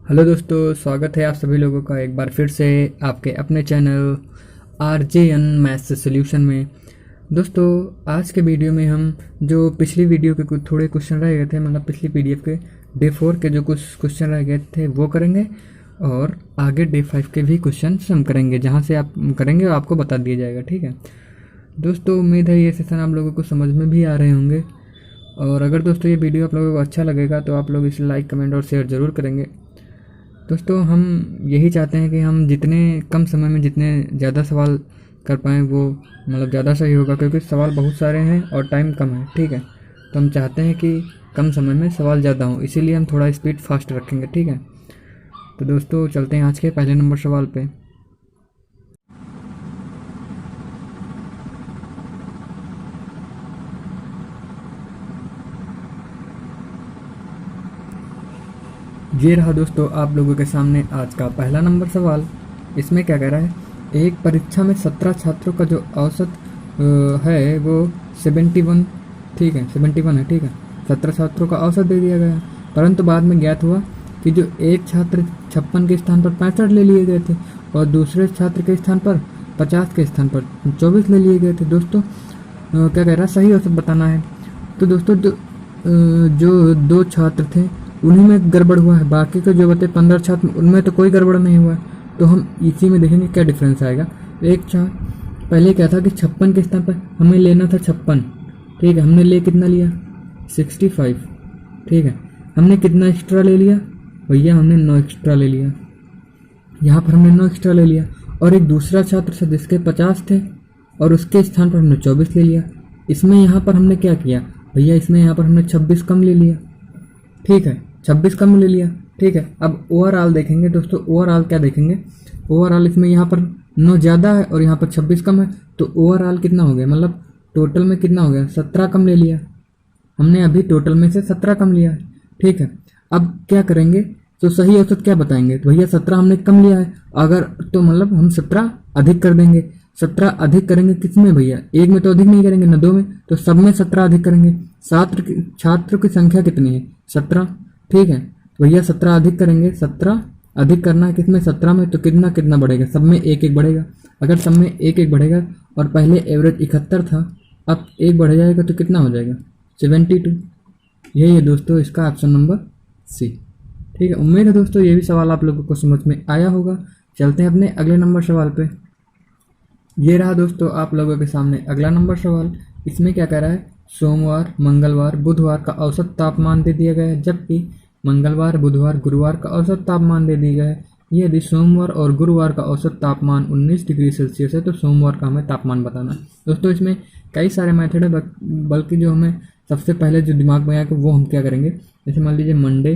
Hello दोस्तों, स्वागत है आप सभी लोगों का एक बार फिर से आपके अपने चैनल RJN मैथ्स सोल्यूशन में। दोस्तों, आज के वीडियो में हम जो पिछली वीडियो के कुछ थोड़े क्वेश्चन रह गए थे, मतलब पिछली PDF के डे 4 के जो कुछ क्वेश्चन रह गए थे वो करेंगे, और आगे डे 5 के भी क्वेश्चन हम करेंगे। जहाँ से आप करेंगे आपको बता दिया जाएगा, ठीक है दोस्तों। उम्मीद है ये सेशन आप लोगों को समझ में भी आ रहे होंगे, और अगर दोस्तों ये वीडियो आप लोगों को अच्छा लगेगा तो आप लोग इसे लाइक, कमेंट और शेयर ज़रूर करेंगे। दोस्तों, हम यही चाहते हैं कि हम जितने कम समय में जितने ज़्यादा सवाल कर पाएँ वो मतलब ज़्यादा सही होगा, क्योंकि सवाल बहुत सारे हैं और टाइम कम है, ठीक है। तो हम चाहते हैं कि कम समय में सवाल ज़्यादा हों, इसीलिए हम थोड़ा स्पीड फास्ट रखेंगे, ठीक है। तो दोस्तों, चलते हैं आज के पहले नंबर सवाल पे। ये रहा दोस्तों आप लोगों के सामने आज का पहला नंबर सवाल। इसमें क्या कह रहा है, एक परीक्षा में 17 छात्रों का जो औसत है वो 71, ठीक है 71 है, ठीक है। 17 छात्रों का औसत दे दिया गया, परंतु बाद में ज्ञात हुआ कि जो एक छात्र 56 के स्थान पर 65 ले लिए गए थे और दूसरे छात्र के स्थान पर 50 के स्थान पर 24 ले लिए गए थे। दोस्तों क्या कह रहा है, सही औसत बताना है। तो दोस्तों जो दो छात्र थे उन्हीं में गड़बड़ हुआ है, बाकी के जो बचे 15 छात्र उनमें तो कोई गड़बड़ नहीं हुआ है। तो हम इसी में देखेंगे क्या डिफरेंस आएगा। एक छात्र पहले क्या था कि 56 के स्थान पर हमें लेना था 56, ठीक है। हमने ले कितना लिया 65, ठीक है। हमने कितना एक्स्ट्रा ले लिया भैया, हमने 9 एक्स्ट्रा ले लिया। यहाँ पर हमने 9 एक्स्ट्रा ले लिया, और एक दूसरा छात्र था जिसके 50 थे और उसके स्थान पर हमने 24 ले लिया। इसमें यहाँ पर हमने क्या किया भैया, इसमें यहाँ पर हमने 26 कम ले लिया, ठीक है। 26 कम ले लिया, ठीक है। अब ओवरऑल देखेंगे दोस्तों, ओवरऑल क्या देखेंगे, ओवरऑल इसमें यहाँ पर 9 ज़्यादा है और यहाँ पर 26 कम है, तो ओवरऑल कितना हो गया, मतलब टोटल में कितना हो गया, 17 कम ले लिया हमने। अभी टोटल में से 17 कम लिया है, ठीक है। अब क्या करेंगे, तो सही औसत क्या बताएंगे, तो भैया 17 हमने कम लिया है, अगर तो मतलब हम 17 अधिक कर देंगे। 17 अधिक करेंगे किस में भैया, एक में तो अधिक नहीं करेंगे ना, 2 में, तो सब में 17 अधिक करेंगे। छात्र की संख्या कितनी है 17, ठीक है। तो भैया 17 अधिक करेंगे, 17 अधिक करना है किसमें 17 में, तो कितना कितना बढ़ेगा, सब में एक एक बढ़ेगा। अगर सब में एक एक बढ़ेगा और पहले एवरेज 71 था, अब एक बढ़ जाएगा तो कितना हो जाएगा 72। यही है दोस्तों इसका ऑप्शन नंबर सी, ठीक है। उम्मीद है दोस्तों ये भी सवाल आप लोगों को समझ में आया होगा। चलते हैं अपने अगले नंबर सवाल पे। ये रहा दोस्तों आप लोगों के सामने अगला नंबर सवाल। इसमें क्या कह रहा है, सोमवार, मंगलवार, बुधवार का औसत तापमान दे दिया गया है, जबकि मंगलवार, बुधवार, गुरुवार का औसत तापमान दे दिया गया है। यदि सोमवार और गुरुवार का औसत तापमान 19 डिग्री सेल्सियस है तो सोमवार का हमें तापमान बताना है। दोस्तों इसमें कई सारे मेथड है, बल्कि जो हमें सबसे पहले जो दिमाग में आएगा वो हम क्या करेंगे, जैसे मान लीजिए मंडे,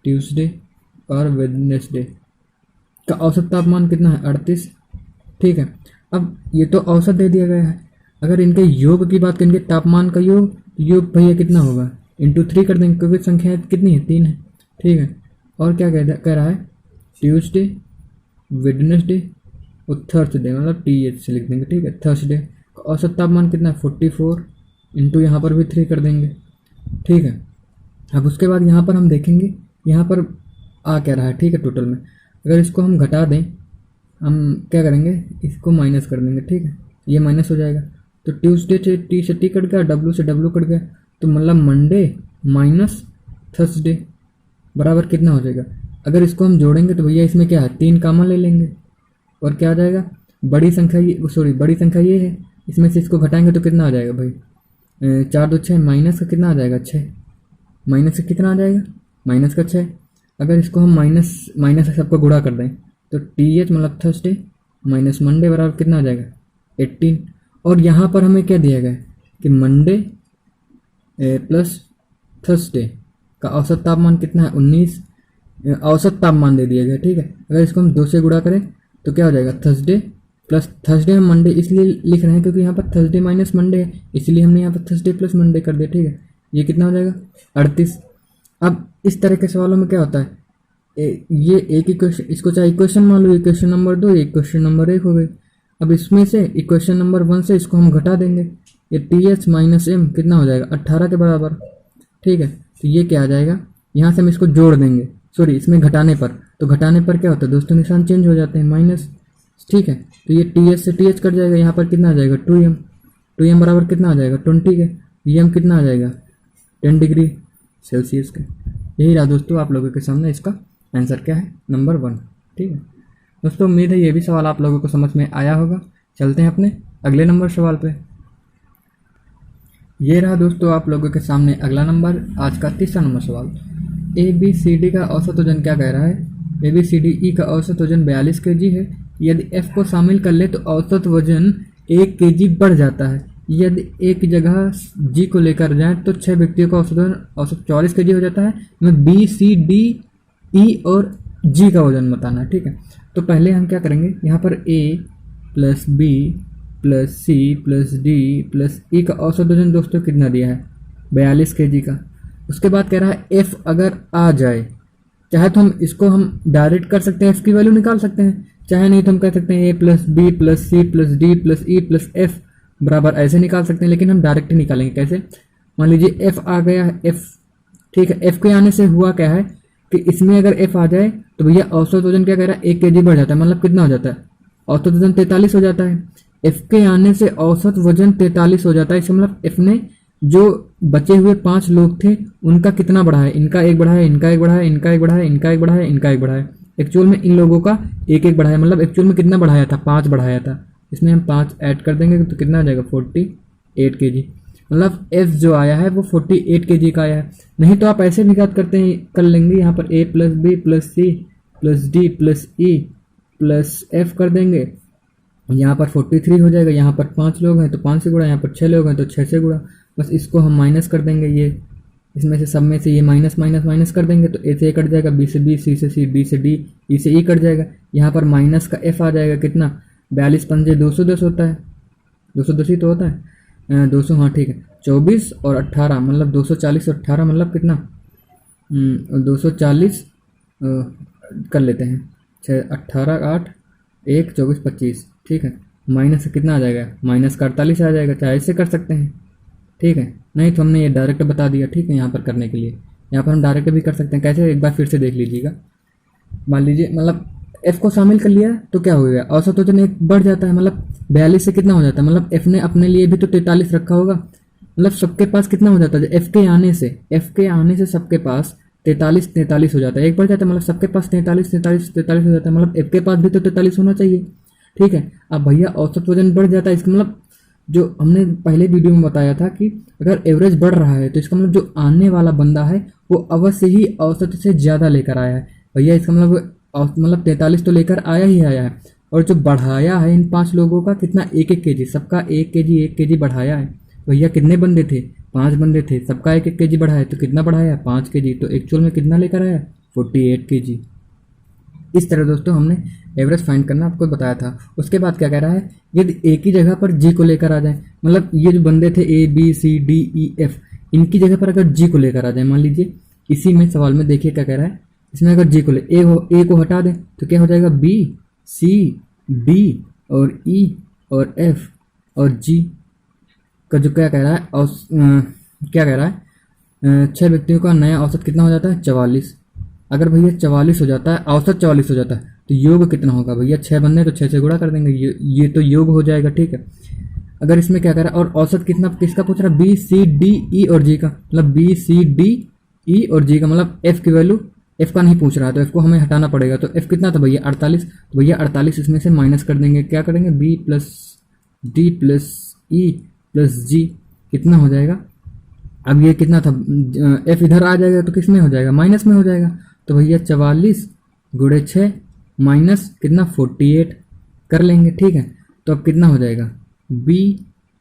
ट्यूसडे और वेडनेसडे का औसत तापमान कितना है 38, ठीक है। अब ये तो औसत दे दिया गया है, अगर इनके योग की बात करेंगे, तापमान का योग भैया कितना होगा, इंटू 3 कर देंगे, क्योंकि संख्या कितनी है 3 है, ठीक है। और क्या कह रहा है, ट्यूसडे, वेडनेसडे और थर्सडे, मतलब TH से लिख देंगे, ठीक है। थर्सडे का औसत तापमान कितना है 44, इंटू यहाँ पर भी 3 कर देंगे, ठीक है। अब उसके बाद यहाँ पर हम देखेंगे, यहाँ पर आ क्या रहा है, ठीक है। टोटल में अगर इसको हम घटा दें, हम क्या करेंगे, इसको माइनस कर देंगे, ठीक है। ये माइनस हो जाएगा, तो ट्यूसडे से T कट गया, W से W कट गया, तो मतलब मंडे माइनस थर्सडे बराबर कितना हो जाएगा। अगर इसको हम जोड़ेंगे तो भैया इसमें क्या है, 3 कामन ले लेंगे और क्या आ जाएगा, बड़ी संख्या ये है, इसमें से इसको घटाएंगे तो कितना आ जाएगा भाई, 4 2 6, माइनस का कितना आ जाएगा 6, माइनस का कितना आ जाएगा, माइनस का 6। अगर इसको हम माइनस से सबको गुणा कर दें तो TH मतलब थर्सडे माइनस मंडे बराबर कितना आ जाएगा 18। और यहाँ पर हमें क्या दिया गया कि मंडे प्लस थर्सडे का औसत तापमान कितना है 19, औसत तापमान दे दिया गया, ठीक है। अगर इसको हम 2 से गुणा करें तो क्या हो जाएगा, थर्सडे प्लस थर्सडे, हम मंडे इसलिए लिख रहे हैं क्योंकि यहाँ पर थर्सडे माइनस मंडे है, इसलिए हमने यहाँ पर थर्सडे प्लस मंडे कर दिया, ठीक है। ये कितना हो जाएगा 38। अब इस तरह के सवालों में क्या होता है, ये एक इक्वेशन, इसको चाहे इक्वेशन मान लो, इक्वेशन नंबर 2, इक्वेशन नंबर 1 हो गई। अब इसमें से इक्वेशन नंबर 1 से इसको हम घटा देंगे, ये TH माइनस M कितना हो जाएगा 18 के बराबर, ठीक है। तो ये क्या आ जाएगा, यहाँ से हम इसको जोड़ देंगे, सॉरी इसमें घटाने पर, तो घटाने पर क्या होता है दोस्तों, निशान चेंज हो जाते हैं, माइनस। ठीक है, तो ये टी एच से टी एच कट जाएगा, यहाँ पर कितना आ जाएगा 2m, 2m बराबर कितना आ जाएगा 20 के, एम कितना आ जाएगा 10 डिग्री सेल्सियस के। यही रहा दोस्तों आप लोगों के सामने इसका आंसर क्या है, नंबर 1। ठीक है दोस्तों, उम्मीद है ये भी सवाल आप लोगों को समझ में आया होगा। चलते हैं अपने अगले नंबर सवाल पे। ये रहा दोस्तों आप लोगों के सामने अगला नंबर, आज का तीसरा नंबर सवाल। ए बी सी डी का औसत वजन क्या कह रहा है। ए बी सी डी ई का औसत वजन 42 केजी है। यदि एफ को शामिल कर ले तो औसत वजन 1 केजी बढ़ जाता है। यदि एक जगह जी को लेकर जाएं तो 6 व्यक्तियों का औसत वजन 44 केजी हो जाता है। में बी सी डी ई और जी का वजन बताना है। ठीक है, तो पहले हम क्या करेंगे, यहाँ पर A plus B plus C plus D plus E का औसत वजन दोस्तों कितना दिया है 42 केजी का। उसके बाद कह रहा है एफ अगर आ जाए, चाहे तो हम इसको हम डायरेक्ट कर सकते हैं, एफ की वैल्यू निकाल सकते हैं, चाहे नहीं तो हम कह सकते हैं A plus B plus C plus D plus E plus F बराबर ऐसे निकाल सकते हैं, लेकिन हम डायरेक्ट ही निकालेंगे। कैसे, मान लीजिए एफ आ गया है, एफ ठीक है, एफ के आने से हुआ क्या है कि इसमें अगर एफ आ जाए तो भैया औसत वजन क्या कह रहा है 1 केजी बढ़ जाता है, मतलब कितना हो जाता है, औसत वजन 43 हो जाता है। एफ के आने से औसत वजन 43 हो जाता है, इसका मतलब एफ ने जो बचे हुए 5 लोग थे उनका कितना बढ़ाया, इनका एक बढ़ाया, इनका एक बढ़ाया, इनका एक बढ़ाया, इनका एक बढ़ाया, इनका एक बढ़ाया, एक्चुअल में इन लोगों का एक एक बढ़ाया, मतलब एक्चुअल में कितना बढ़ाया था 5 बढ़ाया था। इसमें हम 5 ऐड कर देंगे तो कितना आ जाएगा 48 केजी, मतलब एफ जो आया है वो 48 केजी का आया है। नहीं तो आप ऐसे भी याद करते हैं कर लेंगे, यहाँ पर A plus B plus C plus D plus E plus F कर देंगे, यहाँ पर 43 हो जाएगा। यहाँ पर 5 लोग हैं तो 5 से गुणा, यहाँ पर 6 लोग हैं तो 6 से गुणा, बस इसको हम माइनस कर देंगे, ये इसमें से सब में से ये माइनस माइनस माइनस कर देंगे तो ए से ए कट जाएगा, बी से बी, सी से सी, डी से डी, ई से ई कट जाएगा। यहाँ पर माइनस का एफ आ जाएगा कितना 42 पंजे 210 होता है, 210 ही तो होता है 200, हाँ ठीक है, 24 और 18 मतलब 240 और 18 मतलब कितना 240 कर लेते हैं, 6 18 8 1 24 25, ठीक है, माइनस कितना आ जाएगा, माइनस का 48 आ जाएगा। चाहे ऐसे कर सकते हैं, ठीक है, नहीं तो हमने ये डायरेक्ट बता दिया। ठीक है, यहाँ पर करने के लिए यहाँ पर हम डायरेक्ट भी कर सकते हैं। कैसे, एक बार फिर से देख लीजिएगा। मान लीजिए मतलब एफ को शामिल कर लिया तो क्या हो गया, औसत वजन 1 बढ़ जाता है, मतलब 42 से कितना हो जाता है, मतलब एफ ने अपने लिए भी तो 43 रखा होगा, मतलब सबके पास कितना हो जाता है, एफ के आने से सबके पास 43 हो जाता है, 1 बढ़ जाता है, मतलब सबके पास 43 हो जाता है, मतलब एफ के पास भी तो 43 होना चाहिए। ठीक है, अब भैया औसत वजन बढ़ जाता है, इसका मतलब जो हमने पहले वीडियो में बताया था कि अगर एवरेज बढ़ रहा है तो इसका मतलब जो आने वाला बंदा है वो अवश्य ही औसत से ज़्यादा लेकर आया है। भैया इसका मतलब 43 तो लेकर आया ही आया है, और जो बढ़ाया है इन 5 लोगों का कितना 1-1 केजी, सबका 1 केजी बढ़ाया है। भैया कितने बंदे थे, 5 बंदे थे, सबका 1-1 केजी बढ़ाया, तो कितना बढ़ाया 5 केजी, तो एक्चुअल में कितना लेकर आया 48 केजी। इस तरह दोस्तों हमने एवरेज फाइंड करना आपको बताया था। उसके बाद क्या कह रहा है, यदि एक ही जगह पर जी को लेकर आ जाए, मतलब ये जो बंदे थे A B C D E F, इनकी जगह पर अगर जी को लेकर आ जाए, मान लीजिए इसी में सवाल में देखिए क्या कह रहा है, इसमें अगर जी को ले ए को हटा दें तो क्या हो जाएगा बी सी डी और ई और एफ और जी का जो क्या कह रहा है, और क्या कह रहा है 6 व्यक्तियों का नया औसत कितना हो जाता है 44। अगर भैया 44 हो जाता है, औसत 44 हो जाता है तो योग कितना होगा भैया, 6 बंदे तो 6 से गुणा कर देंगे, ये तो योग हो जाएगा। ठीक है, अगर इसमें क्या कर रहा है, और औसत कितना किसका पूछ रहा है, बी सी डी ई और जी का, मतलब बी सी डी ई और जी का, मतलब एफ की वैल्यू, एफ का नहीं पूछ रहा है तो एफ को हमें हटाना पड़ेगा। तो एफ कितना था भैया 48, तो भैया 48 इसमें से माइनस कर देंगे, क्या करेंगे B plus D plus E plus G कितना हो जाएगा, अब ये कितना था एफ इधर आ जाएगा तो किस में हो जाएगा, माइनस में हो जाएगा। तो भैया 44 गुणे 6 माइनस कितना 48 कर लेंगे। ठीक है, तो अब कितना हो जाएगा b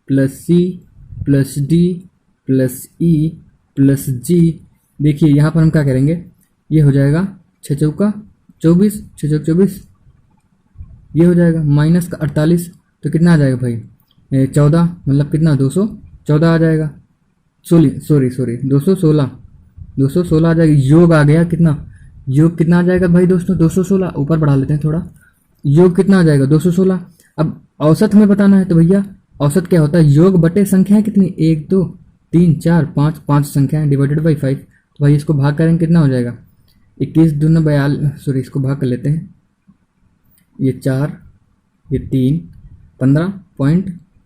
plus C plus D plus E plus G. देखिए यहाँ पर हम क्या करेंगे, ये हो जाएगा 6 चौका 24, 6 चौक 24, ये हो जाएगा माइनस का 48, तो कितना आ जाएगा भाई 14, मतलब कितना 214 आ जाएगा, सॉरी 216 आ जाएगा। योग आ गया कितना, योग कितना आ जाएगा भाई दोस्तों 216, ऊपर बढ़ा लेते हैं थोड़ा, योग कितना आ जाएगा 216। अब औसत हमें बताना है तो भैया औसत क्या होता है, योग बटे संख्याएं कितनी 1 2 3 4 5 संख्याएं डिवाइडेड बाई 5। तो भाई इसको भाग करेंगे कितना हो जाएगा, 21 दूना 42, सॉरी इसको भाग कर लेते हैं, ये 4, ये 3, 15 पॉइंट,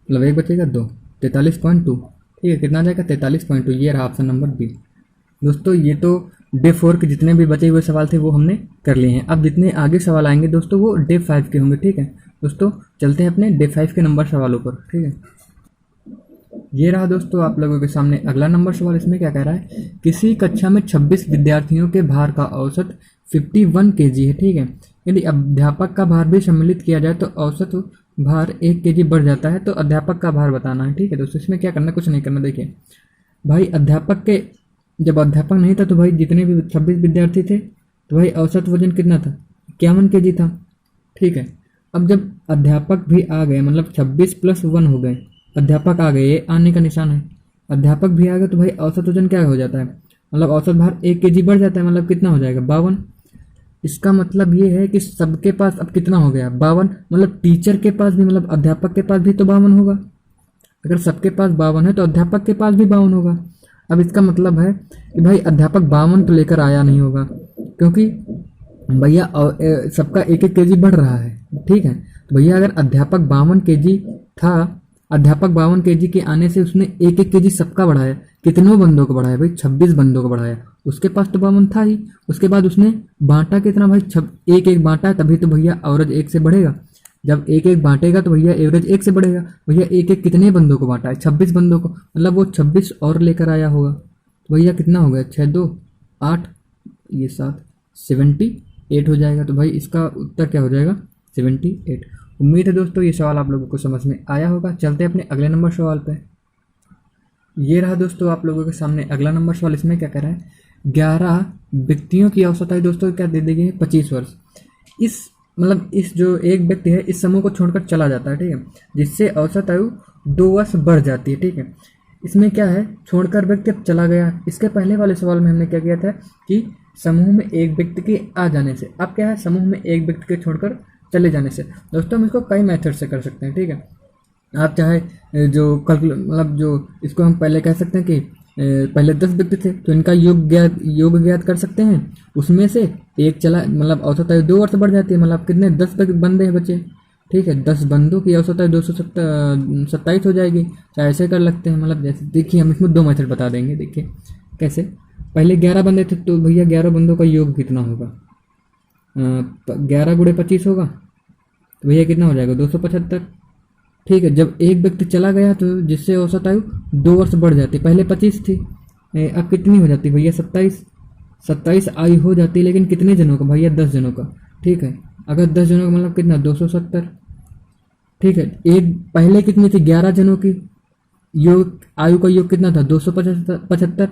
मतलब एक बचेगा 2, 43.2। ठीक है, कितना आ जाएगा 43.2। ये रहा ऑप्शन नंबर बी। दोस्तों ये तो डे 4 के जितने भी बचे हुए सवाल थे वो हमने कर लिए हैं। अब जितने आगे सवाल आएंगे दोस्तों वो डे 5 के होंगे। ठीक है दोस्तों, चलते हैं अपने डे 5 के नंबर सवालों पर। ठीक है, ये रहा दोस्तों आप लोगों के सामने अगला नंबर सवाल। इसमें क्या कह रहा है, किसी कक्षा में 26 विद्यार्थियों के भार का औसत 51 kg है। ठीक है, यदि अध्यापक का भार भी सम्मिलित किया जाए तो औसत भार 1 kg बढ़ जाता है, तो अध्यापक का भार बताना है। ठीक है दोस्तों, इसमें क्या करना, कुछ नहीं करना। देखिए भाई, अध्यापक के जब अध्यापक नहीं था तो भाई जितने भी 26 विद्यार्थी थे तो भाई औसत वजन कितना था, 51 kg था। ठीक है, अब जब अध्यापक भी आ गए, मतलब 26 + 1 हो गए, अध्यापक आ गए, ये आने का निशान है, अध्यापक भी आ गए तो भाई औसत वजन क्या हो जाता है, मतलब औसत भार 1 kg बढ़ जाता है, मतलब कितना हो जाएगा 52। इसका मतलब ये है कि सबके पास अब कितना हो गया 52, मतलब टीचर के पास भी, मतलब अध्यापक के पास भी तो 52 होगा। अगर सबके पास 52 है तो अध्यापक के पास भी 52 होगा। अब इसका मतलब है कि भाई अध्यापक 52 तो लेकर आया नहीं होगा, क्योंकि भैया सबका 1-1 kg बढ़ रहा है। ठीक है, तो भैया अगर अध्यापक 52 kg था, अध्यापक 52 kg के आने से उसने 1-1 kg सबका बढ़ाया, कितनों बंदों को बढ़ाया भाई, 26 बंदों को बढ़ाया। उसके पास तो 52 था ही, उसके बाद उसने बांटा कितना भाई, 1-1 बांटा, तभी तो भैया एवरेज 1 से बढ़ेगा। जब 1-1 बांटेगा तो भैया एवरेज 1 से बढ़ेगा। भैया 1-1 कितने बंदों को बांटा है, 26 बंदों को, मतलब वो 26 और लेकर आया होगा। तो भैया कितना हो गया, 6 2 8, ये 7, 78 हो जाएगा। तो भाई इसका उत्तर क्या हो जाएगा, 78। उम्मीद है दोस्तों ये सवाल आप लोगों को समझ में आया होगा। चलते हैं अपने अगले नंबर सवाल पे। ये रहा दोस्तों आप लोगों के सामने अगला नंबर सवाल। इसमें क्या कह रहा है, 11 व्यक्तियों की औसत आयु दोस्तों क्या दे देगी, 25 वर्ष। इस मतलब इस जो एक व्यक्ति है इस समूह को छोड़कर चला जाता है। ठीक है, जिससे औसत आयु 2 वर्ष बढ़ जाती है। ठीक है, इसमें क्या है, छोड़कर व्यक्ति अब चला गया। इसके पहले वाले सवाल में हमने क्या किया था कि समूह में एक व्यक्ति के आ जाने से, अब क्या है समूह में एक व्यक्ति के छोड़कर चले जाने से। दोस्तों हम इसको कई मेथड से कर सकते हैं। ठीक है, आप चाहे जो मतलब जो इसको हम पहले कह सकते हैं कि पहले 10 व्यक्ति थे तो इनका योग ज्ञात कर सकते हैं, उसमें से एक चला, मतलब औसत आयु 2 वर्ष बढ़ जाती है, मतलब कितने 10 बंदे बचे। ठीक है, 10 बंदों की औसत आयु 227 हो जाएगी। चाहे ऐसे कर लगते हैं, मतलब जैसे देखिए हम इसमें 2 मेथड बता देंगे। देखिए कैसे, पहले 11 बंदे थे तो भैया 11 बंदों का योग कितना होगा, 11 × 25 होगा, तो भैया कितना हो जाएगा 275। ठीक है, जब एक व्यक्ति चला गया तो जिससे औसत आयु 2 वर्ष बढ़ जाती, पहले 25 थी, अब कितनी हो जाती भैया 27 आयु हो जाती, लेकिन कितने जनों का भैया 10 जनों का। ठीक है, अगर 10 जनों का मतलब कितना 270। ठीक है, एक पहले कितनी थी 11 जनों की, योग आयु का योग कितना था 275।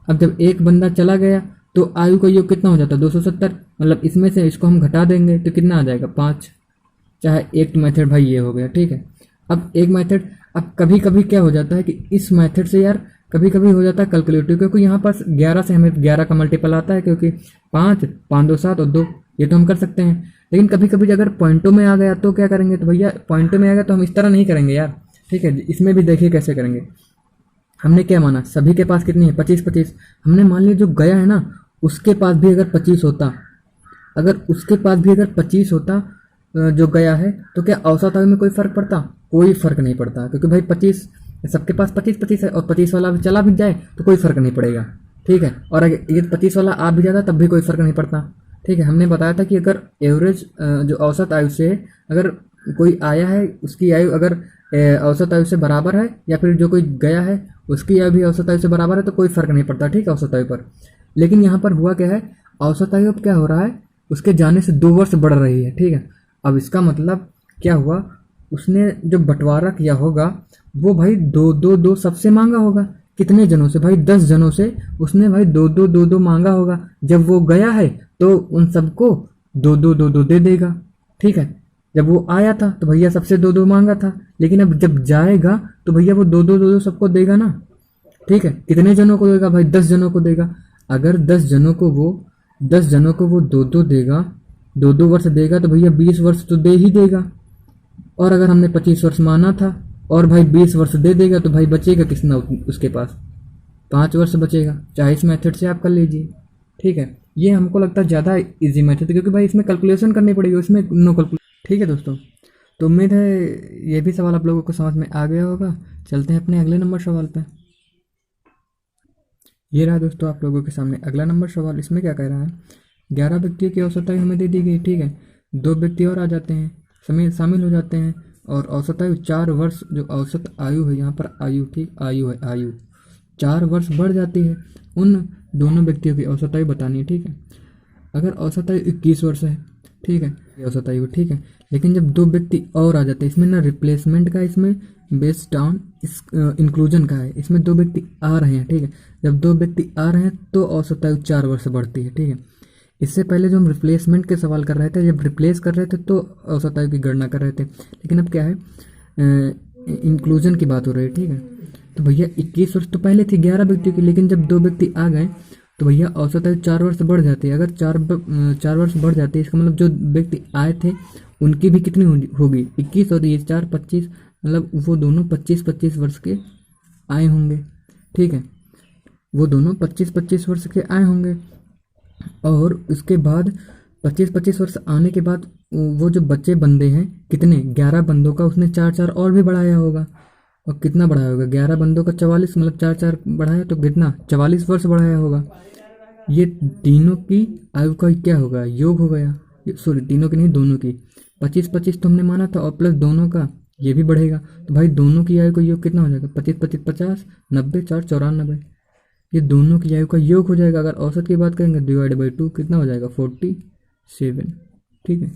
अब जब एक बंदा चला गया तो आयु का योग कितना हो जाता 270, मतलब इसमें से इसको हम घटा देंगे तो कितना आ जाएगा 5। चाहे एक मेथड भाई ये हो गया। ठीक है, अब एक मेथड, अब कभी कभी क्या हो जाता है कि इस मेथड से यार कभी कभी हो जाता है कैलकुलेटिव, क्योंकि यहाँ पर 11 से हमें 11 का मल्टीपल आता है, क्योंकि 5 5 2 7 और 2 ये तो हम कर सकते हैं। लेकिन कभी कभी अगर पॉइंटों में आ गया तो क्या करेंगे, तो भैया पॉइंटों में आ गया तो हम इस तरह नहीं करेंगे यार। ठीक है, इसमें भी देखिए कैसे करेंगे। हमने क्या माना, सभी के पास कितनी है 25। हमने मान लिया जो गया है ना उसके पास भी अगर 25 होता, अगर उसके पास भी अगर 25 होता जो गया है, तो क्या औसत आयु में कोई फर्क पड़ता, कोई फर्क नहीं पड़ता, क्योंकि भाई 25 सबके पास 25 है, और 25 वाला भी चला भी जाए तो कोई फर्क नहीं पड़ेगा। ठीक है, और अगर ये 25 वाला आ भी जाता तब भी कोई फर्क नहीं पड़ता। ठीक है, हमने बताया था कि अगर एवरेज जो औसत आयु से अगर कोई आया है उसकी आयु अगर औसत आयु से बराबर है, या फिर जो कोई गया है उसकी आयु भी औसत आयु से बराबर है, तो कोई फर्क नहीं पड़ता। ठीक है, औसत आयु पर। लेकिन यहाँ पर हुआ क्या है, औसत आयु अब क्या हो रहा है, उसके जाने से 2 वर्ष बढ़ रही है। ठीक है, अब इसका मतलब क्या हुआ, उसने जो बंटवारा किया होगा वो भाई 2 सबसे मांगा होगा। कितने जनों से भाई 10 जनों से उसने भाई 2 मांगा होगा। जब वो गया है तो उन सबको 2 दे देगा। ठीक है, जब वो आया था तो भैया सबसे 2 मांगा था, लेकिन अब जब जाएगा तो भैया वो 2 सबको देगा ना। ठीक है, कितने जनों को देगा भाई 10 जनों को देगा। अगर 10 जनों को वो 2 देगा, 2 वर्ष देगा, तो भैया 20 वर्ष तो दे ही देगा। और अगर हमने 25 वर्ष माना था और भाई 20 वर्ष दे देगा, तो भाई बचेगा कितना उसके पास, 5 वर्ष बचेगा। चाहे इस मेथड से आप कर लीजिए। ठीक है, ये हमको लगता है ज़्यादा इजी मेथड, क्योंकि भाई इसमें कैलकुलेशन करनी पड़ेगी, इसमें नो कैलकुलेशन। ठीक है दोस्तों, तो उम्मीद है ये भी सवाल आप लोगों को समझ में आ गया होगा। चलते हैं अपने अगले नंबर सवाल पे। ये रहा दोस्तों आप लोगों के सामने अगला नंबर सवाल। इसमें क्या कह रहा है, 11 व्यक्तियों की औसत आयु हमें दे दी गई। ठीक है, 2 व्यक्ति और आ जाते हैं, शामिल हो जाते हैं, और औसत आयु 4 वर्ष, जो औसत आयु है यहाँ पर आयु, ठीक आयु है, आयु 4 वर्ष बढ़ जाती है। उन दोनों व्यक्तियों की औसत आयु बतानी है। ठीक है, अगर औसत आयु 21 वर्ष है, ठीक है, ये औसत आयु, ठीक है, लेकिन जब 2 व्यक्ति और आ जाते हैं, इसमें ना रिप्लेसमेंट का, इसमें बेस्ड ऑन इस इंक्लूजन का है, इसमें 2 व्यक्ति आ रहे हैं। ठीक है, जब 2 व्यक्ति आ रहे हैं तो औसत आयु 4 वर्ष बढ़ती है। ठीक है, इससे पहले जो हम रिप्लेसमेंट के सवाल कर रहे थे, जब रिप्लेस कर रहे थे तो औसत आयु की गणना कर रहे थे, लेकिन अब क्या है, इंक्लूजन की बात हो रही है। ठीक है, तो भैया 21 वर्ष तो पहले थी 11 व्यक्तियों की, लेकिन जब 2 व्यक्ति आ गए तो भैया औसत आयु 4 वर्ष बढ़ जाती है। अगर 4 वर्ष बढ़ जाती है, इसका मतलब जो व्यक्ति आए थे उनकी भी कितनी होगी, 21 और ये 4 25, मतलब वो दोनों 25-25 वर्ष के आए होंगे। ठीक है, वो दोनों 25-25 वर्ष के आए होंगे, और उसके बाद 25-25 वर्ष आने के बाद वो जो बच्चे बंदे हैं, कितने, 11 बंदों का उसने 4-4 और भी बढ़ाया होगा। और कितना बढ़ाया होगा, 11 बंदों का 44, मतलब 4-4 बढ़ाया तो कितना, 44 वर्ष बढ़ाया होगा। ये तीनों की आयु का क्या होगा, योग हो गया, सॉरी तीनों की नहीं, दोनों की 25-25 तो हमने माना था, और प्लस दोनों का ये भी बढ़ेगा, तो भाई दोनों की आयु का योग कितना हो जाएगा, 25-25 50, 90 4 94, ये दोनों की आयु का योग हो जाएगा। अगर औसत की बात करेंगे, डिवाइड बाई 2 कितना हो जाएगा, 47। ठीक है,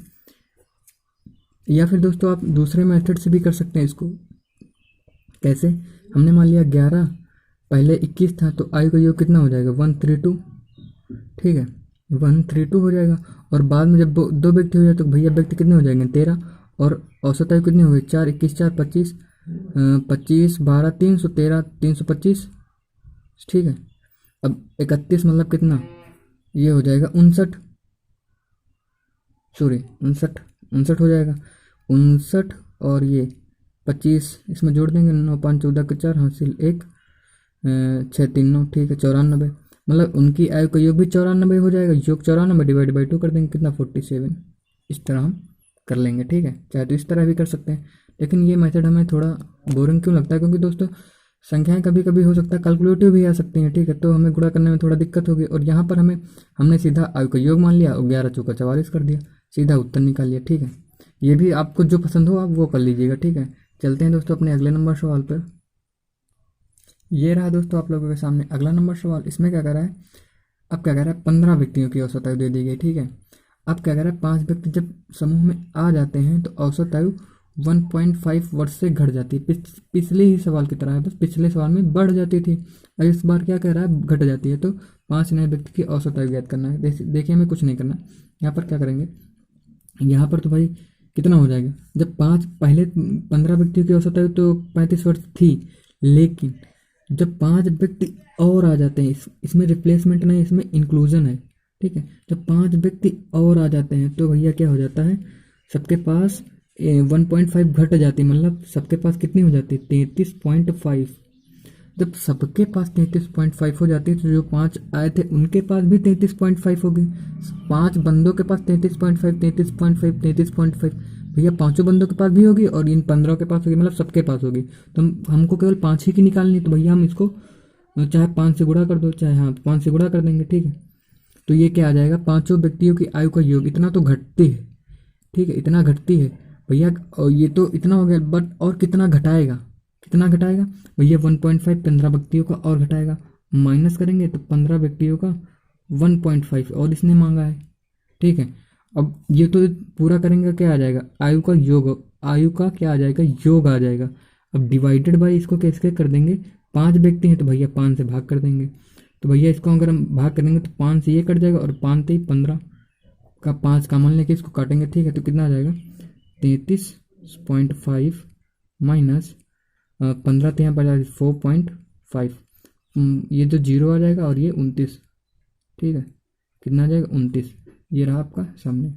या फिर दोस्तों आप दूसरे मेथड से भी कर सकते हैं इसको। कैसे, हमने मान लिया 11 पहले 21 था, तो आयु का योग कितना हो जाएगा, 132। ठीक है, 132 हो जाएगा, और बाद में जब 2 व्यक्ति हो जाए तो भैया व्यक्ति कितने हो जाएंगे, 13, और औसत आयु कितनी हो गई, 4 21 4 25, 25 12 313 325। ठीक है, अब 31 मतलब कितना, ये हो जाएगा 59, सॉरी 59, 59 हो जाएगा, 59, और ये 25 इसमें जोड़ देंगे, 9 5 14 के 4 हासिल 1 6 3 9, ठीक है 94, मतलब उनकी आयु का योग भी 94 हो जाएगा, योग 94 डिवाइड बाई 2 कर देंगे, कितना 47। इस तरह हम कर लेंगे। ठीक है, चाहे तो इस तरह भी कर सकते हैं, लेकिन ये मेथड हमें थोड़ा बोरिंग क्यों लगता है, क्योंकि दोस्तों संख्याएं कभी कभी हो सकता है कैलकुलेटिव भी आ सकती हैं। ठीक है, तो हमें गुणा करने में थोड़ा दिक्कत होगी, और यहाँ पर हमने सीधा आयु का योग मान लिया और 11 चौका 44 कर दिया, सीधा उत्तर निकाल लिया। ठीक है, ये भी आपको जो पसंद हो आप वो कर लीजिएगा। ठीक है, चलते हैं दोस्तों अपने अगले नंबर सवाल पर। ये रहा दोस्तों आप लोगों के सामने अगला नंबर सवाल। इसमें क्या कह रहा है, अब क्या कह रहा है, 15 व्यक्तियों की औसत आयु दे दी गई। ठीक है, अब क्या कह रहा है, 5 व्यक्ति जब समूह में आ जाते हैं तो औसत आयु 1.5 वर्ष से घट जाती है। पिछले ही सवाल की तरह है, बस पिछले सवाल में बढ़ जाती थी, और इस बार क्या कह रहा है, घट जाती है। तो 5 नए व्यक्ति की औसत आयु ज्ञात करना है। देखिए हमें कुछ नहीं करना, यहाँ पर क्या करेंगे, यहाँ पर तो भाई कितना हो जाएगा, जब 5 पहले 15 व्यक्तियों की औसत आयु तो 35 वर्ष थी, लेकिन जब 5 व्यक्ति और आ जाते हैं, इसमें रिप्लेसमेंट नहीं, इसमें इंक्लूजन है। ठीक है, जब 5 व्यक्ति और आ जाते हैं तो भैया क्या हो जाता है, सबके पास 1.5 घट जाती है, मतलब सबके पास कितनी हो जाती है, 33.5। जब सबके पास 33.5 हो जाती है तो जो 5 आए थे उनके पास भी 33.5 होगी। 5 बंदों के पास 33.5 33.5 33.5, भैया 5 बंदों के पास भी होगी और इन 15 के पास होगी, मतलब सबके पास होगी। तो हमको केवल 5 ही की निकालनी, तो भैया हम इसको चाहे 5 से गुणा कर दो, चाहे हाँ 5 से गुणा कर देंगे। ठीक है, तो ये क्या आ जाएगा, 5 व्यक्तियों की आयु का योग, इतना तो घटती है। ठीक है, इतना घटती है भैया, और ये तो इतना हो गया, बट और कितना घटाएगा, कितना घटाएगा भैया, 1.5 15 व्यक्तियों का और घटाएगा, माइनस करेंगे तो 15 व्यक्तियों का 1.5 और इसने मांगा है। ठीक है, अब ये तो पूरा करेंगे, क्या आ जाएगा, आयु का योग, आयु का क्या आ जाएगा, योग आ जाएगा। अब डिवाइडेड बाई इसको कैसे कर देंगे, 5 व्यक्ति हैं तो भैया 5 से भाग कर देंगे, तो भैया इसको अगर हम भाग करेंगे तो 5 से ये कट जाएगा, और 5 से 15 का 5 कॉमन लेके इसको काटेंगे। ठीक है, तो कितना आ जाएगा, 33.5 माइनस 15 तो यहाँ पर 4.5, ये जो 0 आ जाएगा, और ये 29। ठीक है, कितना आ जाएगा, 29। ये रहा आपका सामने।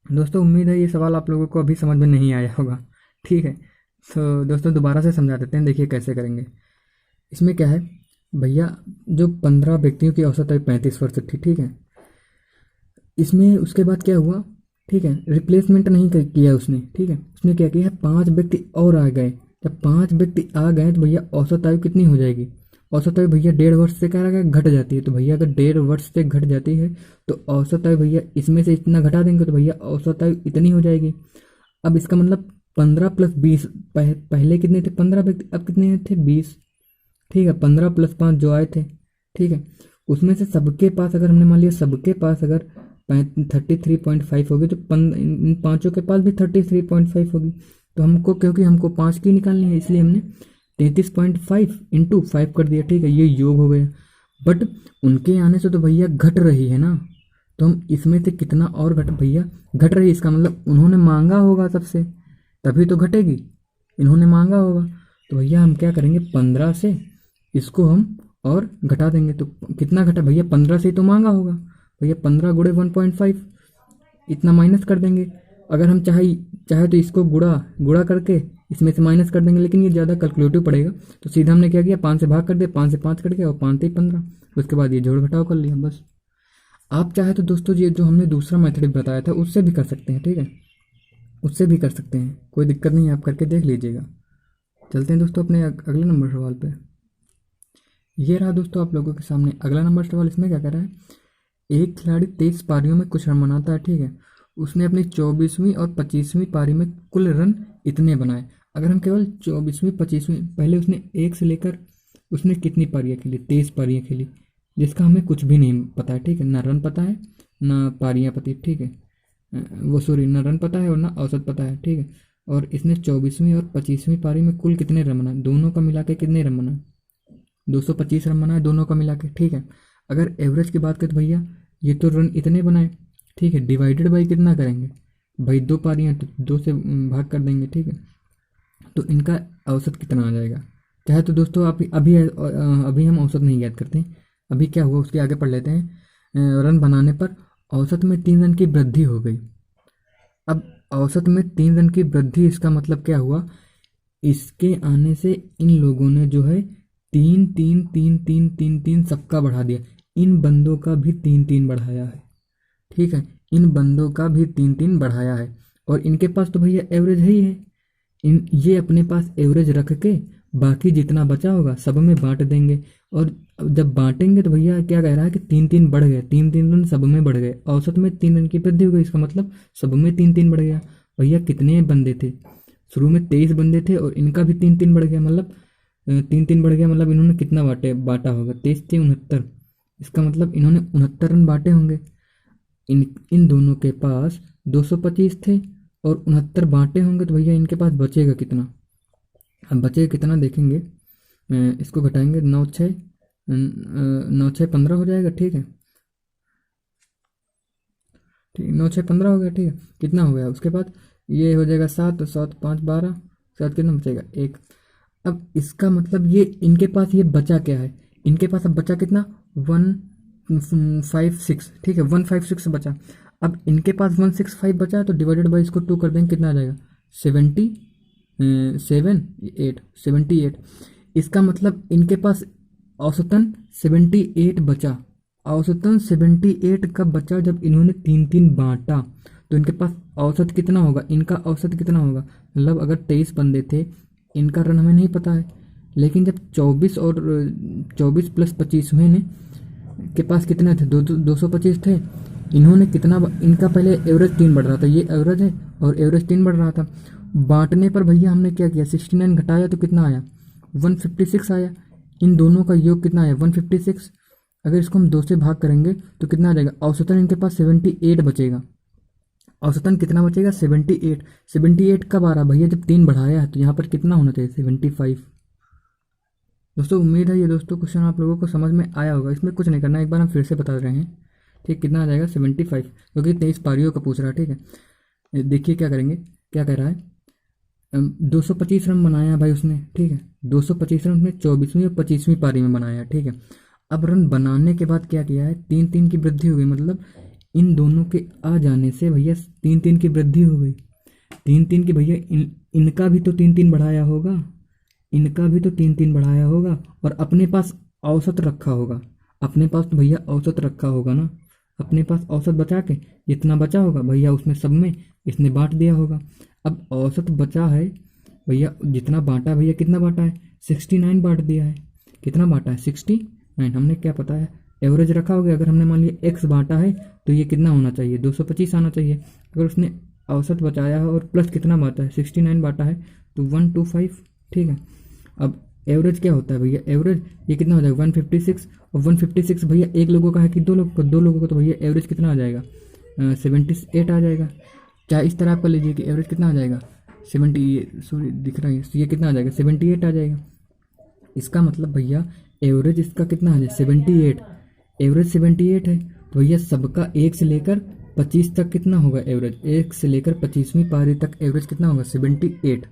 दोस्तों उम्मीद है ये सवाल आप लोगों को अभी समझ में नहीं आया होगा। ठीक है, तो दोस्तों दोबारा से समझा देते हैं, देखिए कैसे करेंगे। इसमें क्या है भैया, जो 15 व्यक्तियों की औसत आयु 35 वर्ष थी। ठीक है, इसमें उसके बाद क्या हुआ, ठीक है, रिप्लेसमेंट नहीं किया उसने, ठीक है, उसने क्या किया है, 5 व्यक्ति और आ गए। जब 5 व्यक्ति आ गए तो भैया औसत आयु कितनी हो जाएगी, औसत आयु भैया 1.5 वर्ष से क्या रहेगा, घट जाती है। तो भैया अगर 1.5 वर्ष से घट जाती है तो औसत आयु भैया इसमें से इतना घटा देंगे तो भैया औसत आयु इतनी हो जाएगी। अब इसका मतलब 15 + 20, पहले कितने थे 15 व्यक्ति, अब कितने थे 20, ठीक है, 15 + 5 जो आए थे, ठीक है, उसमें से सबके पास अगर हमने मान लिया सबके पास अगर 33.5 होगी तो इन पाँचों के पास भी 33.5 होगी। तो हमको क्योंकि हमको 5 की निकालनी है इसलिए हमने 33.5 × 5 कर दिया, ठीक है, ये योग हो गया। बट उनके आने से तो भैया घट रही है ना, तो हम इसमें से कितना और भैया घट रही है, इसका मतलब उन्होंने मांगा होगा सबसे, तभी तो घटेगी, इन्होंने मांगा होगा। तो भैया हम क्या करेंगे, 15 से इसको हम और घटा देंगे तो कितना घटा भैया, 15 से ही तो मांगा होगा भैया, 15 × 1.5 इतना माइनस कर देंगे। अगर हम चाहे तो इसको गुड़ा करके इसमें से माइनस कर देंगे, लेकिन ये ज़्यादा कैलकुलेटिव पड़ेगा, तो सीधा हमने क्या किया, 5 से भाग कर दिया, 5 से 5 कट गया और 5 से 15, उसके बाद ये जोड़ घटाव कर लिया बस। आप चाहे तो दोस्तों ये जो हमने दूसरा मेथड बताया था उससे भी कर सकते हैं, ठीक है, उससे भी कर सकते हैं, कोई दिक्कत नहीं है, आप करके देख लीजिएगा। चलते हैं दोस्तों अपने अगले नंबर सवाल पे। ये रहा दोस्तों आप लोगों के सामने अगला नंबर सवाल। इसमें क्या कह रहा है, एक खिलाड़ी 23 पारियों में कुछ रन बनाता है, ठीक है, उसने अपनी 24वीं और 25वीं पारी में कुल रन इतने बनाए। अगर हम केवल 24वीं 25वीं, पहले उसने 1 से लेकर उसने कितनी पारियाँ खेली, 23 पारियाँ खेली, जिसका हमें कुछ भी नहीं पता है, ठीक है, ना रन पता है ना पारियाँ पता, ठीक है, वो सॉरी ना रन पता है और ना औसत पता है, ठीक है। और इसने 24वीं और 25वीं पारी में कुल कितने रन बनाए, दोनों का मिला के कितने रन बनाए, 225 रन बनाए दोनों का मिला के, ठीक है। अगर एवरेज की बात करें तो भैया ये तो रन इतने बनाए, ठीक है, डिवाइडेड बाई कितना करेंगे भाई, 2 पारियाँ तो 2 से भाग कर देंगे, ठीक है, तो इनका औसत कितना आ जाएगा। चाहे तो दोस्तों आप अभी हम औसत नहीं याद करते, अभी क्या हुआ उसके आगे पढ़ लेते हैं। रन बनाने पर औसत में 3 रन की वृद्धि हो गई। अब औसत में 3 रन की वृद्धि, इसका मतलब क्या हुआ, इसके आने से इन लोगों ने जो है 3 3 3 3 3 3 सबका बढ़ा दिया, इन बंदों का भी 3 3 बढ़ाया है, ठीक है, इन बंदों का भी 3 3 बढ़ाया है। और इनके पास तो भैया एवरेज है ही है, ये अपने पास एवरेज रख के बाकी जितना बचा होगा सब में बांट देंगे। और जब बांटेंगे तो भैया क्या कह रहा है कि 3 3 बढ़ गए, 3 3 रन सब में बढ़ गए, औसत में 3 रन की वृद्धि हो गई, इसका मतलब सब में 3 3 बढ़ गया। भैया कितने बंदे थे, शुरू में 23 बंदे थे और इनका भी 3 3 बढ़ गया, मतलब 3 3 बढ़ गया, मतलब इन्होंने कितना बांटा होगा, 23 थे 69, इसका मतलब इन्होंने 69 रन बांटे होंगे। इन दोनों के पास 225 थे और 69 बांटे होंगे, तो भैया इनके पास बचेगा कितना, अब बचेगा कितना देखेंगे, इसको घटाएंगे, 9 6 9 6 15 हो जाएगा, ठीक है, ठीक 9 6 15 हो गया, ठीक है, कितना हो गया, उसके बाद ये हो जाएगा 7 7 5 12, 7 कितना बचेगा 1। अब इसका मतलब ये इनके पास ये बचा क्या है, इनके पास अब बचा कितना 156, ठीक है, 156 बचा। अब इनके पास 165 बचा है तो डिवाइडेड बाई इसको 2 कर देंगे, कितना आ जाएगा 78। इसका मतलब इनके पास औसतन 78 बचा, औसतन 78 का बचा। जब इन्होंने 3 3 बांटा तो इनके पास औसत कितना होगा, इनका औसत कितना होगा, मतलब अगर 23 बंदे थे, इनका रन हमें नहीं पता है, लेकिन जब 24 और 24 + 25 ने के पास कितने थे, 225 थे, इन्होंने कितना, इनका पहले एवरेज 3 बढ़ रहा था, ये एवरेज है और एवरेज 3 बढ़ रहा था, बांटने पर भैया हमने क्या किया, 69 घटाया तो कितना आया 156 आया, इन दोनों का योग कितना आया 156। अगर इसको हम 2 से भाग करेंगे तो कितना आ जाएगा, औसतन इनके पास 78 बचेगा, औसतन कितना बचेगा 78। 78 कब आ रहा भैया, जब 3 बढ़ाया है, तो यहाँ पर कितना होना चाहिए 75। दोस्तों उम्मीद है ये दोस्तों क्वेश्चन आप लोगों को समझ में आया होगा, इसमें कुछ नहीं करना, एक बार हम फिर से बता रहे हैं, ठीक, कितना आ जाएगा 75, क्योंकि 23 पारियों का पूछ रहा है, ठीक है। देखिए क्या करेंगे, क्या कह रहा है, 225 रन बनाया भाई उसने, ठीक है, 225 रन उसने 24वीं और 25वीं पारी में बनाया, ठीक है। अब रन बनाने के बाद क्या किया है, 3 3 की वृद्धि हो गई, मतलब इन दोनों के आ जाने से भैया 3 3 की वृद्धि हो गई, 3 3 की भैया इनका भी तो 3 3 बढ़ाया होगा, इनका भी तो 3 3 बढ़ाया होगा और अपने पास औसत रखा होगा, अपने पास तो भैया औसत रखा होगा ना, अपने पास औसत बचा के जितना बचा होगा भैया उसमें सब में इसने बांट दिया होगा। अब औसत बचा है भैया, जितना बांटा भैया, कितना बांटा है 69 बांट दिया है। कितना बांटा है 69। हमने क्या पता है एवरेज रखा होगा, अगर हमने मान लिया x बांटा है तो ये कितना होना चाहिए 225 आना चाहिए। अगर उसने औसत बचाया है और प्लस कितना बांटा है 69 बांटा है तो 125। ठीक है, अब एवरेज क्या होता है भैया, एवरेज ये कितना हो जाएगा 156। और 156 भैया एक लोगों का है कि दो लोगों का, तो भैया एवरेज कितना आ जाएगा 78 आ जाएगा। चाहे इस तरह आप कर लीजिए कि एवरेज कितना आ जाएगा 70, सॉरी दिख रहा है ये कितना आ जाएगा 78 आ जाएगा। इसका मतलब भैया एवरेज इसका कितना आ जाए 78, एवरेज 78 है। तो भैया सबका 1 से लेकर 25 तक कितना होगा एवरेज, 1 से लेकर 25वीं पारी तक एवरेज कितना होगा 78।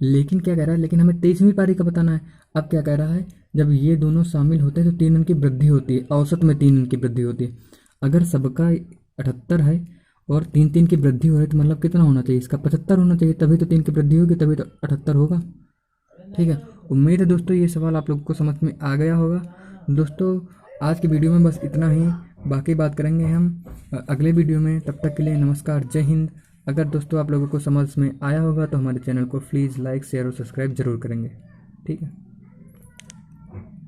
लेकिन क्या कह रहा है, लेकिन हमें 23वीं पारी का बताना है। अब क्या कह रहा है, जब ये दोनों शामिल होते हैं तो 3 अंक की वृद्धि होती है, औसत में 3 अंक की वृद्धि होती है। अगर सबका 78 है और 3 की वृद्धि हो रही है तो मतलब कितना होना चाहिए इसका 75 होना चाहिए, तभी तो 3 की वृद्धि होगी, तभी तो 78 होगा। ठीक है, उम्मीद है दोस्तों ये सवाल आप लोगों को समझ में आ गया होगा। दोस्तों आज की वीडियो में बस इतना ही, बाकी बात करेंगे हम अगले वीडियो में। तब तक के लिए नमस्कार, जय हिंद। अगर दोस्तों आप लोगों को समझ में आया होगा तो हमारे चैनल को प्लीज़ लाइक शेयर और सब्सक्राइब जरूर करेंगे। ठीक है।